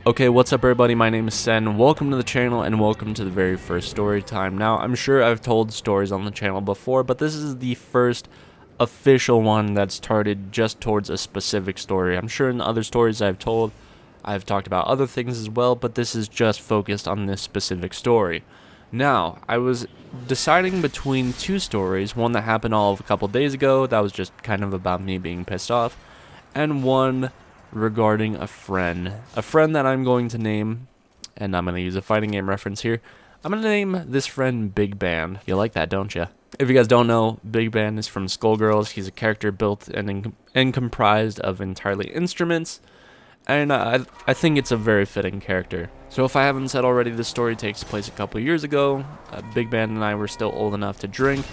Okay, what's up everybody, my name is Sen, welcome to the channel and welcome to the very first story time. Now, I'm sure I've told stories on the channel before, but this is the first official one that's targeted just towards a specific story. I'm sure in the other stories I've told, I've talked about other things as well, but this is just focused on this specific story. Now, I was deciding between two stories, one that happened all of a couple days ago, that was just kind of about me being pissed off, and one regarding a friend that I'm going to name, and I'm going to use a fighting game reference here. I'm going to name this friend Big Ban. You like that, don't you? If you guys don't know, Big Ban is from Skullgirls. He's a character built and comprised of entirely instruments, and I think it's a very fitting character. So if I haven't said already, this story takes place a couple years ago. Big Ban and I were still old enough to drink,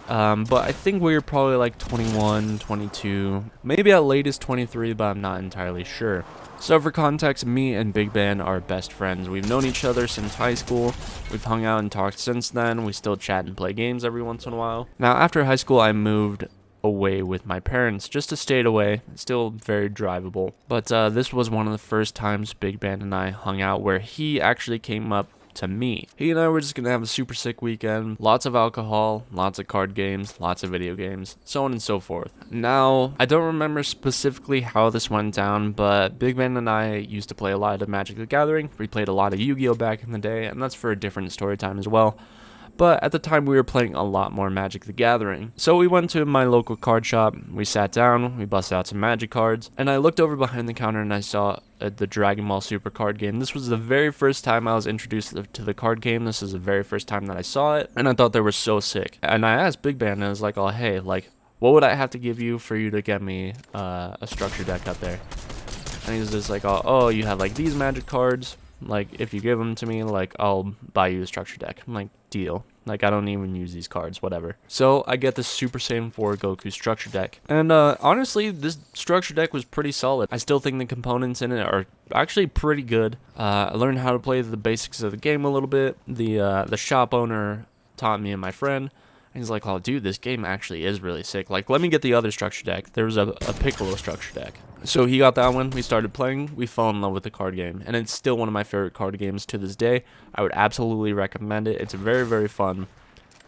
but I think we were probably like 21, 22, maybe at latest 23, but I'm not entirely sure. So for context, me and Big Ban are best friends. We've known each other since high school. We've hung out and talked since then. We still chat and play games every once in a while. Now, after high school, I moved away with my parents just to stay away. It's still very drivable. But this was one of the first times Big Ban and I hung out where he actually came up to me. He and I were just gonna have a super sick weekend, lots of alcohol, lots of card games, lots of video games, so on and so forth. Now, I don't remember specifically how this went down, but Big Ben and I used to play a lot of Magic the Gathering. We played a lot of Yu-Gi-Oh back in the day, and that's for a different story time as well. But at the time, we were playing a lot more Magic the Gathering. So we went to my local card shop, we sat down, we busted out some Magic cards, and I looked over behind the counter and I saw the Dragon Ball Super card game. This was the very first time I was introduced to the card game. This is the very first time that I saw it, and I thought they were so sick. And I asked Big Band, and I was like, oh, hey, like, what would I have to give you for you to get me a structure deck up there? And he's just like, oh, you have like these Magic cards. Like, if you give them to me, like, I'll buy you a structure deck. I'm like, deal. Like, I don't even use these cards, whatever. So, I get this Super Saiyan 4 Goku structure deck. And, honestly, this structure deck was pretty solid. I still think the components in it are actually pretty good. I learned how to play the basics of the game a little bit. The shop owner taught me and my friend. And he's like, oh, dude, this game actually is really sick. Like, let me get the other structure deck. There was a Piccolo structure deck. So he got that one. We started playing. We fell in love with the card game. And it's still one of my favorite card games to this day. I would absolutely recommend it. It's very, very fun.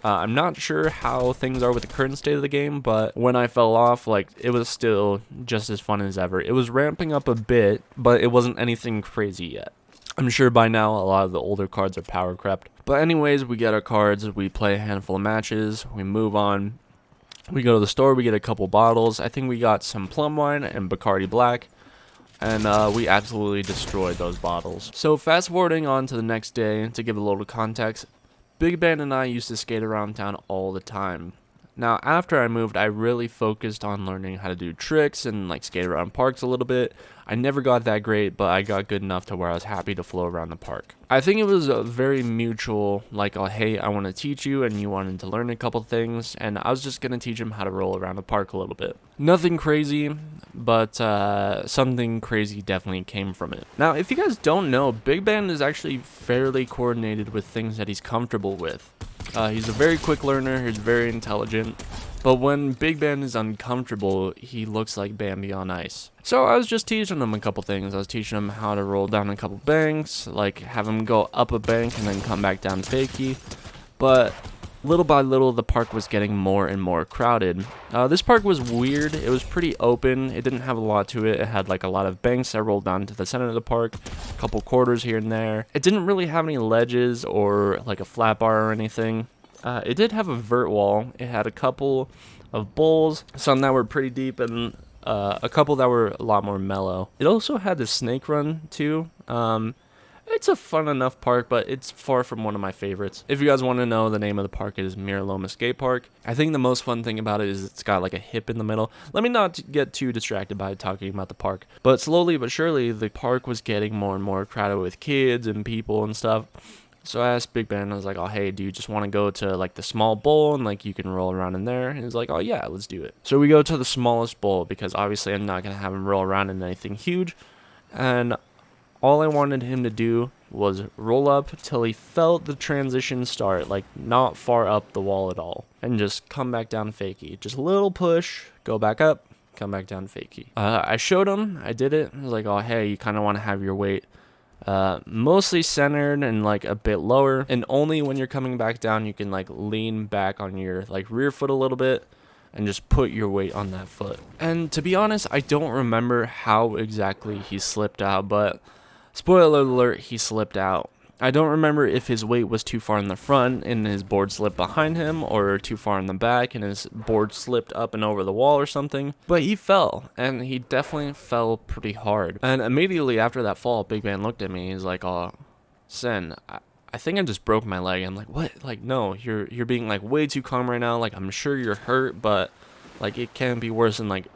I'm not sure how things are with the current state of the game, but when I fell off, like, it was still just as fun as ever. It was ramping up a bit, but it wasn't anything crazy yet. I'm sure by now a lot of the older cards are power crept. But anyways, we get our cards, we play a handful of matches, we move on. We go to the store, we get a couple bottles. I think we got some plum wine and Bacardi Black. And we absolutely destroyed those bottles. So fast forwarding on to the next day, to give a little context, Big Ben and I used to skate around town all the time. Now, after I moved, I really focused on learning how to do tricks and like skate around parks a little bit. I never got that great, but I got good enough to where I was happy to flow around the park. I think it was a very mutual, like, oh, hey, I want to teach you, and you wanted to learn a couple things, and I was just going to teach him how to roll around the park a little bit. Nothing crazy, but something crazy definitely came from it. Now, if you guys don't know, Big Ben is actually fairly coordinated with things that he's comfortable with. He's a very quick learner, he's very intelligent, but when Big Ben is uncomfortable, he looks like Bambi on ice. So I was just teaching him a couple things. I was teaching him how to roll down a couple banks, like have him go up a bank and then come back down fakie. But little by little, the park was getting more and more crowded. This park was weird. It was pretty open. It didn't have a lot to it. It had like a lot of banks that rolled down to the center of the park, a couple quarters here and there. It didn't really have any ledges or like a flat bar or anything. It did have a vert wall. It had a couple of bowls, some that were pretty deep and a couple that were a lot more mellow. It also had the snake run too. It's a fun enough park, but it's far from one of my favorites. If you guys want to know, the name of the park is Miraloma Skate Park. I think the most fun thing about it is it's got like a hip in the middle. Let me not get too distracted by talking about the park. But slowly but surely, the park was getting more and more crowded with kids and people and stuff. So I asked Big Ben, I was like, oh, hey, do you just want to go to like the small bowl and like you can roll around in there? And he's like, oh yeah, let's do it. So we go to the smallest bowl because obviously I'm not going to have him roll around in anything huge. And all I wanted him to do was roll up till he felt the transition start, like not far up the wall at all, and just come back down fakie. Just a little push, go back up, come back down fakie. I showed him, I did it. I was like, oh, hey, you kind of want to have your weight Mostly centered and like a bit lower, and only when you're coming back down you can like lean back on your like rear foot a little bit and just put your weight on that foot. And to be honest, I don't remember how exactly he slipped out, but spoiler alert, he slipped out. I don't remember if his weight was too far in the front and his board slipped behind him, or too far in the back and his board slipped up and over the wall or something. But he fell, and he definitely fell pretty hard. And immediately after that fall, Big Ben looked at me. He's like, "Oh, Sen, I think I just broke my leg." I'm like, "What? Like, no, you're being like way too calm right now. Like, I'm sure you're hurt, but like it can be worse than like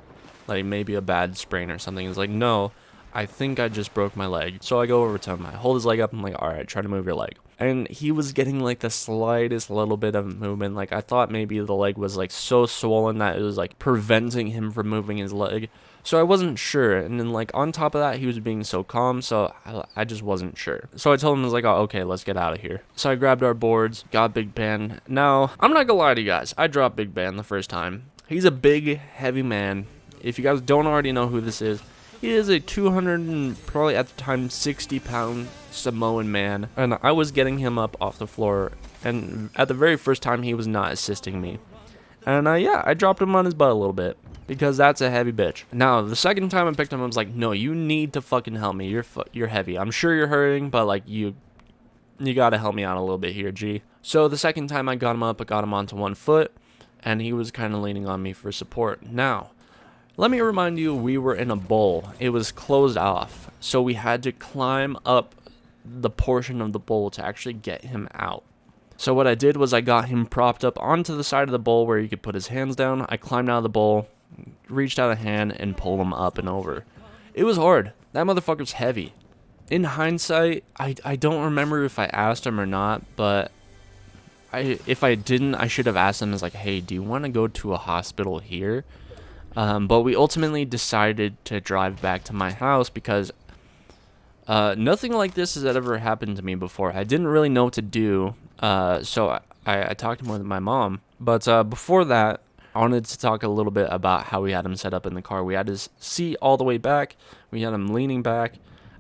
maybe a bad sprain or something." He's like, "No, I think I just broke my leg." So I go over to him, I hold his leg up, I'm like, "All right, try to move your leg." And he was getting like the slightest little bit of movement. Like I thought maybe the leg was like so swollen that it was like preventing him from moving his leg. So I wasn't sure. And then like on top of that, he was being so calm, so I just wasn't sure. So I told him, I was like, "Oh, okay, let's get out of here." So I grabbed our boards, got Big Ben. Now, I'm not gonna lie to you guys, I dropped Big Ben the first time. He's a big, heavy man. If you guys don't already know who this is, he is a 200 and probably at the time 60-pound Samoan man, and I was getting him up off the floor, and at the very first time he was not assisting me. And yeah, I dropped him on his butt a little bit, because that's a heavy bitch. Now, the second time I picked him up, I was like, "No, you need to fucking help me. You're heavy. I'm sure you're hurting, but like you gotta help me out a little bit here, G." So the second time I got him up, I got him onto one foot, and he was kind of leaning on me for support. Now, let me remind you, we were in a bowl. It was closed off, so we had to climb up the portion of the bowl to actually get him out. So what I did was I got him propped up onto the side of the bowl where he could put his hands down. I climbed out of the bowl, reached out a hand, and pulled him up and over. It was hard. That motherfucker's heavy. In hindsight, I don't remember if I asked him or not, but if I didn't, I should have asked him, as like, "Hey, do you want to go to a hospital here?" But we ultimately decided to drive back to my house because nothing like this has ever happened to me before. I didn't really know what to do, so I talked with my mom. But before that, I wanted to talk a little bit about how we had him set up in the car. We had his seat all the way back. We had him leaning back.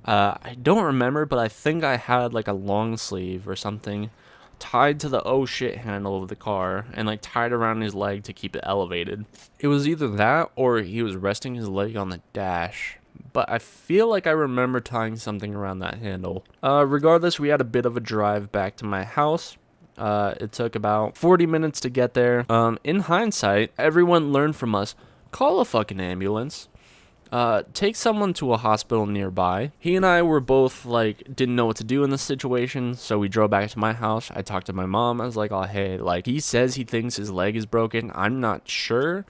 I don't remember, but I think I had like a long sleeve or something tied to the oh shit handle of the car and like tied around his leg to keep it elevated. It was either that or he was resting his leg on the dash, but I feel like I remember tying something around that handle. Regardless, we had a bit of a drive back to my house. It took about 40 minutes to get there. In hindsight, everyone learned from us, call a fucking ambulance. Take someone to a hospital nearby. He and I were both like, didn't know what to do in this situation, so we drove back to my house. I talked to my mom. I was like, "Oh, hey, like he says he thinks his leg is broken. I'm not sure."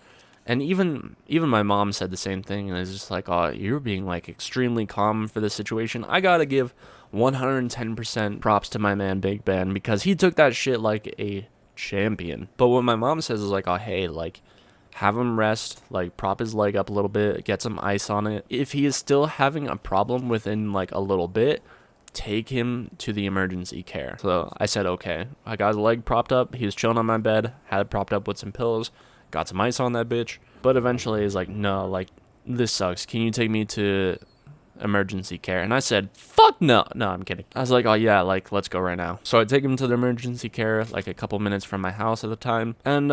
And even my mom said the same thing, and it's just like, "Oh, you're being like extremely calm for this situation." I gotta give 110% props to my man Big Ben, because he took that shit like a champion. But what my mom says is like, "Oh, hey, like have him rest, like prop his leg up a little bit, get some ice on it. If he is still having a problem within like a little bit, take him to the emergency care." So I said, okay. I got his leg propped up. He was chilling on my bed, had it propped up with some pillows, got some ice on that bitch. But eventually he's like, "No, like this sucks. Can you take me to emergency care?" And I said, "Fuck no." No, I'm kidding. I was like, "Oh yeah, like let's go right now." So I take him to the emergency care, like a couple minutes from my house at the time, and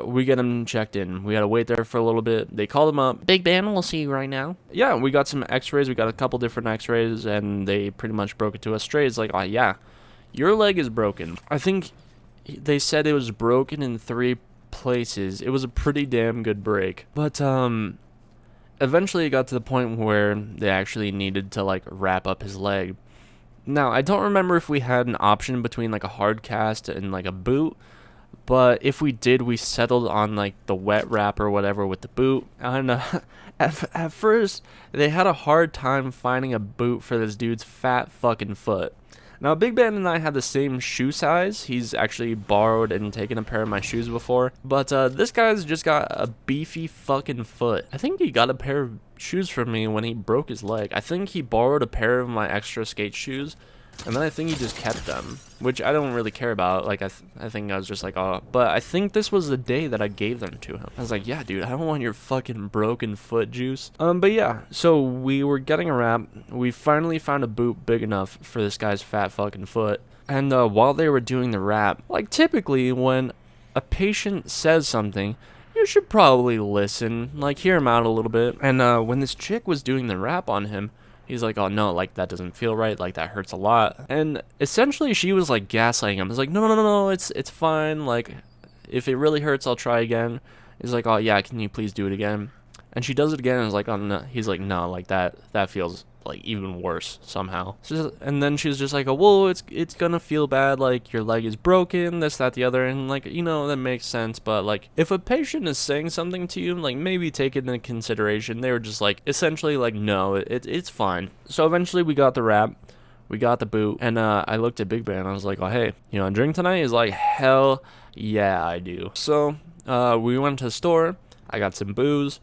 we get him checked in. We had to wait there for a little bit. They called him up. "Big Ben, we'll see you right now." Yeah, we got some x-rays. We got a couple different x-rays, and they pretty much broke it to us straight. It's like, "Oh yeah, your leg is broken." I think they said it was broken in 3 places. It was a pretty damn good break. But eventually it got to the point where they actually needed to like wrap up his leg. Now, I don't remember if we had an option between like a hard cast and like a boot, but if we did, we settled on like the wet wrap or whatever with the boot. And at first, they had a hard time finding a boot for this dude's fat fucking foot. Now, Big Ben and I had the same shoe size. He's actually borrowed and taken a pair of my shoes before. But this guy's just got a beefy fucking foot. I think he got a pair of shoes from me when he broke his leg. I think he borrowed a pair of my extra skate shoes And then I think he just kept them, which I don't really care about. Like, I think I was just like, oh, but I think this was the day that I gave them to him. I was like, yeah, dude, I don't want your fucking broken foot juice. But yeah, so we were getting a wrap. We finally found a boot big enough for this guy's fat fucking foot. And while they were doing the wrap, like typically when a patient says something, you should probably listen, like hear him out a little bit. And when this chick was doing the wrap on him, he's like, oh no, like that doesn't feel right, like that hurts a lot. And essentially she was like gaslighting him. It's like, no, it's fine. Like if it really hurts, I'll try again. He's like, oh yeah, can you please do it again? And she does it again and is like, oh no. He's like, no, like that feels like even worse somehow. And then she's just like, oh well, it's gonna feel bad, like your leg is broken, this, that, the other. And like, you know, that makes sense, but like if a patient is saying something to you, like maybe take it into consideration. They were just like essentially like, no, it's fine. So eventually we got the wrap, we got the boot, and I looked at Big Ben. I was like, oh hey, you want to drink tonight? He's like, hell yeah, I do. So we went to the store, I got some booze,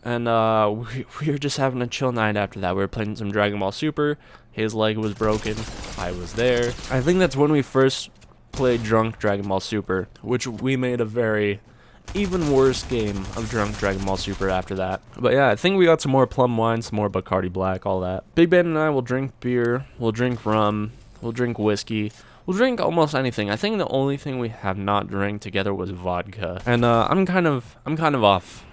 and we were just having a chill night after that. We were playing some Dragon Ball Super. His leg was broken. I was there. I think that's when we first played Drunk Dragon Ball Super, which we made a very even worse game of Drunk Dragon Ball Super after that. But yeah, I think we got some more plum wine, some more Bacardi Black, all that. Big Ben and I will drink beer. We'll drink rum. We'll drink whiskey. We'll drink almost anything. I think the only thing we have not drank together was vodka. And I'm kind of off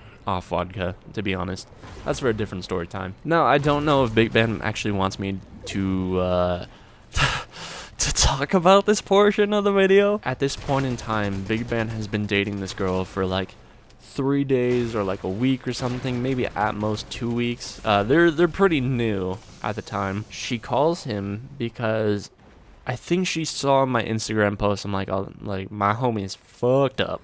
vodka, to be honest. That's for a different story time. Now, I don't know if Big Ben actually wants me to to talk about this portion of the video. At this point in time, Big Ben has been dating this girl for like 3 days or like a week or something, maybe at most 2 weeks. They're pretty new at the time. She calls him because I think she saw my Instagram post. I'm like, oh, like my homie's fucked up.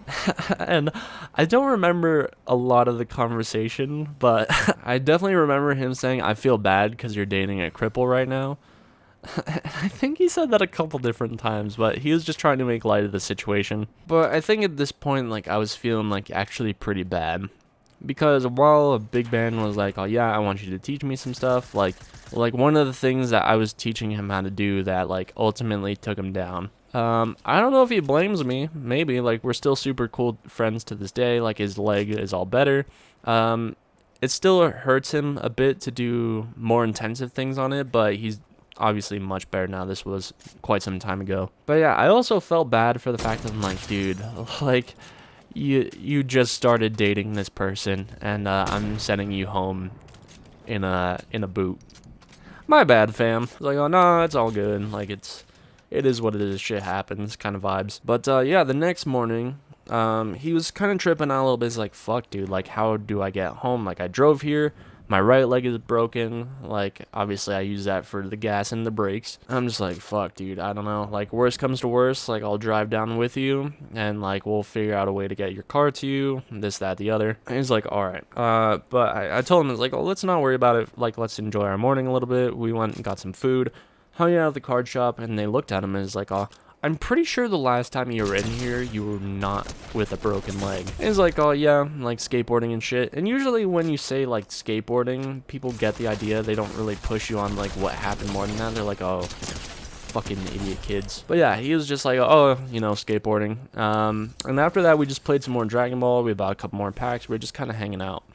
And I don't remember a lot of the conversation, but I definitely remember him saying, I feel bad because you're dating a cripple right now. I think he said that a couple different times, but he was just trying to make light of the situation. But I think at this point, like, I was feeling like actually pretty bad. Because while Big Ben was like, oh yeah, I want you to teach me some stuff, like one of the things that I was teaching him how to do that like ultimately took him down. I don't know if he blames me. Maybe, like, we're still super cool friends to this day. Like, his leg is all better. It still hurts him a bit to do more intensive things on it, but he's obviously much better now. This was quite some time ago. But yeah, I also felt bad for the fact that I'm like, dude, like, you just started dating this person, and I'm sending you home in a boot. My bad, fam. It's like, oh no, it's all good. Like, it is what it is. Shit happens, kind of vibes. But yeah, the next morning, he was kind of tripping out a little bit. He's like, fuck, dude. Like, how do I get home? Like, I drove here. My right leg is broken. Like, obviously I use that for the gas and the brakes. I'm just like, fuck, dude, I don't know. Like, worst comes to worst, like, I'll drive down with you, and like, we'll figure out a way to get your car to you, this, that, the other. And he's like, all right. But I told him, I was like, oh, let's not worry about it. Like, let's enjoy our morning a little bit. We went and got some food, hung out at the card shop, and they looked at him and was like, oh, I'm pretty sure the last time you were in here, you were not with a broken leg. And he's like, oh yeah, like skateboarding and shit. And usually when you say like skateboarding, people get the idea. They don't really push you on like what happened more than that. They're like, oh, fucking idiot kids. But yeah, he was just like, oh, you know, skateboarding. And after that, we just played some more Dragon Ball. We bought a couple more packs. We were just kind of hanging out.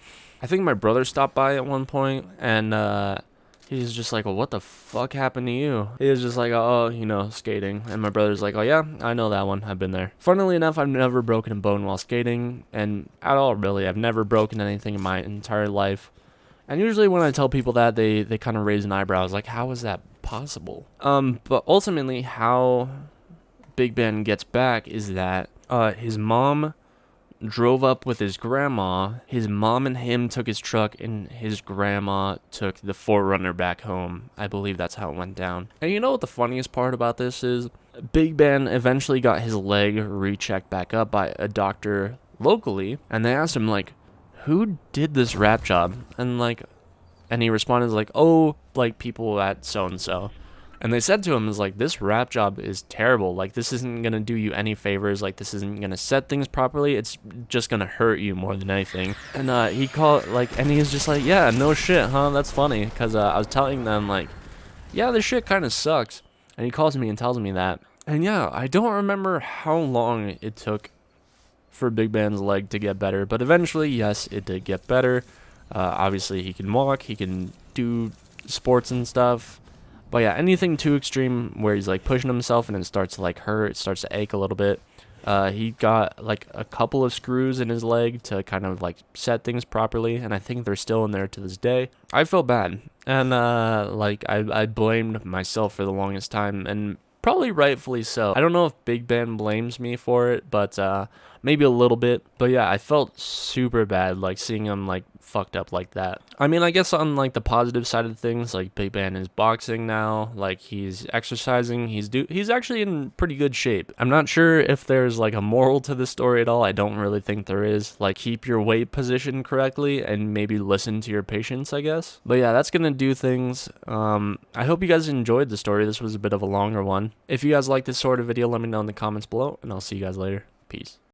I think my brother stopped by at one point, and he's just like, well, what the fuck happened to you? He was just like, oh, you know, skating. And my brother's like, oh yeah, I know that one. I've been there. Funnily enough, I've never broken a bone while skating, and at all, really. I've never broken anything in my entire life. And usually when I tell people that, they kind of raise an eyebrow. Like, how is that possible? But ultimately, how Big Ben gets back is that his mom drove up with his grandma. His mom and him took his truck, and his grandma took the 4Runner back home. I believe that's how it went down. And you know what the funniest part about this is? Big Ben eventually got his leg rechecked back up by a doctor locally, and they asked him, like, who did this rap job? And he responded like, oh, like, people at so-and-so. And they said to him, is like, this rap job is terrible. Like, this isn't going to do you any favors. Like, this isn't going to set things properly. It's just going to hurt you more than anything. And he called, like, and he was just like, yeah, no shit, huh? That's funny. Because I was telling them, like, yeah, this shit kind of sucks. And he calls me and tells me that. And yeah, I don't remember how long it took for Big Ban's leg to get better, but eventually, yes, it did get better. Obviously, he can walk, he can do sports and stuff. But yeah, anything too extreme where he's like pushing himself and it starts to like hurt, it starts to ache a little bit. He got like a couple of screws in his leg to kind of like set things properly, and I think they're still in there to this day. I felt bad, and like I blamed myself for the longest time, and probably rightfully so. I don't know if Big Ben blames me for it, but maybe a little bit. But yeah, I felt super bad like seeing him like fucked up like that. I mean, I guess on like the positive side of things, like Big Ben is boxing now, like he's exercising, he's actually in pretty good shape. I'm not sure if there's like a moral to this story at all. I don't really think there is. Like, keep your weight positioned correctly and maybe listen to your patients, I guess. But yeah, that's gonna do things. I hope you guys enjoyed the story. This was a bit of a longer one. If you guys like this sort of video, let me know in the comments below, and I'll see you guys later. Peace.